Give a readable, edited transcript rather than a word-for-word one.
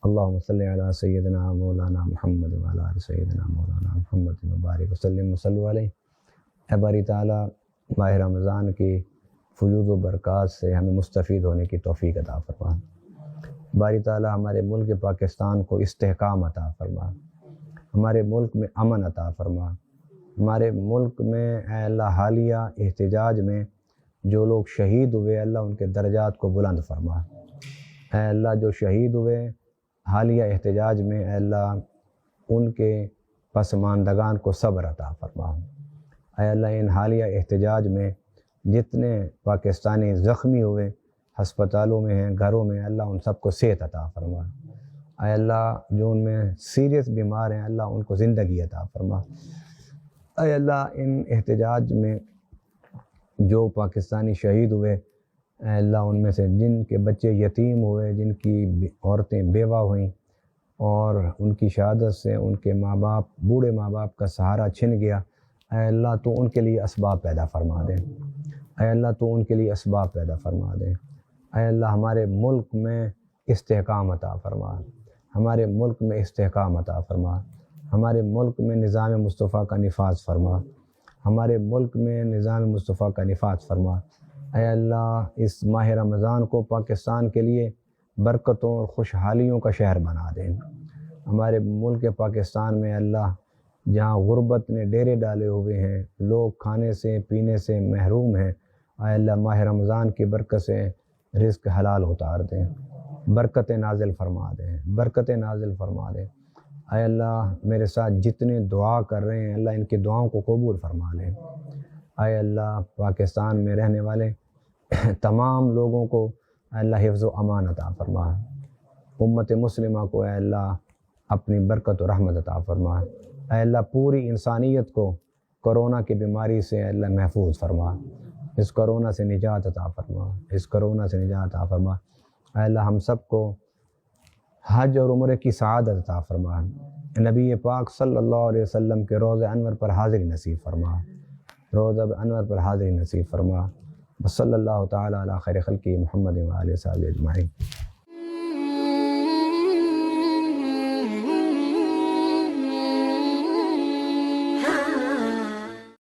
اللہم صلی علی سیدنا مولانا محمد وعلی آل سیدنا مولانا محمد مبارک وسلم وصلوا علیہ۔ اے باری تعالیٰ، ماہ رمضان کی فیوض و برکات سے ہمیں مستفید ہونے کی توفیق عطا فرما۔ باری تعالیٰ ہمارے ملک پاکستان کو استحکام عطا فرما، ہمارے ملک میں امن عطا فرما، ہمارے ملک میں اے اللہ حالیہ احتجاج میں جو لوگ شہید ہوئے اللہ ان کے درجات کو بلند فرما۔ اے اللہ جو شہید ہوئے حالیہ احتجاج میں اے اللہ ان کے پسماندگان کو صبر عطا فرما۔ اے اللہ ان حالیہ احتجاج میں جتنے پاکستانی زخمی ہوئے ہسپتالوں میں ہیں، گھروں میں، اللہ ان سب کو صحت عطا فرما۔ اے اللہ جو ان میں سیریس بیمار ہیں اللہ ان کو زندگی عطا فرما۔ اے اللہ ان احتجاج میں جو پاکستانی شہید ہوئے اے اللہ ان میں سے جن کے بچے یتیم ہوئے، جن کی عورتیں بیوہ ہوئیں اور ان کی شہادت سے ان کے ماں باپ، بوڑھے ماں باپ کا سہارا چھن گیا، اے اللہ تو ان کے لیے اسباب پیدا فرما دے۔ اے اللہ تو ان کے لیے اسباب پیدا فرما دے۔ اے اللہ ہمارے ملک میں استحکام عطا فرما، ہمارے ملک میں استحکام عطا فرما، ہمارے ملک میں نظام مصطفیٰ کا نفاذ فرما، ہمارے ملک میں نظام مصطفیٰ کا نفاذ فرما۔ اے اللہ اس ماہ رمضان کو پاکستان کے لیے برکتوں اور خوشحالیوں کا شہر بنا دیں۔ ہمارے ملک پاکستان میں اللہ جہاں غربت نے ڈیرے ڈالے ہوئے ہیں، لوگ کھانے سے پینے سے محروم ہیں، اے اللہ ماہ رمضان کی برکت سے رزق حلال اتار دیں، برکتیں نازل فرما دیں، برکتیں نازل فرما دیں۔ اے اللہ میرے ساتھ جتنے دعا کر رہے ہیں اللہ ان کی دعاؤں کو قبول فرما لیں۔ اے اللہ پاکستان میں رہنے والے تمام لوگوں کو اے اللہ حفظ و امان عطا فرما، امت مسلمہ کو اے اللہ اپنی برکت و رحمت عطا فرما۔ اے اللہ پوری انسانیت کو کرونا کی بیماری سے اے اللہ محفوظ فرما، اس کرونا سے نجات عطا فرما، اس کرونا سے نجات عطا فرما۔ اے اللہ ہم سب کو حج اور عمرے کی سعادت عطا فرما، نبی پاک صلی اللہ علیہ وسلم کے روضہ انور پر حاضری نصیب فرما، روضہ انور پر حاضری نصیب فرما۔ صلی اللہ تعالیٰ علی خیر خلقہ محمد و آلہ وصحبہ اجمعین۔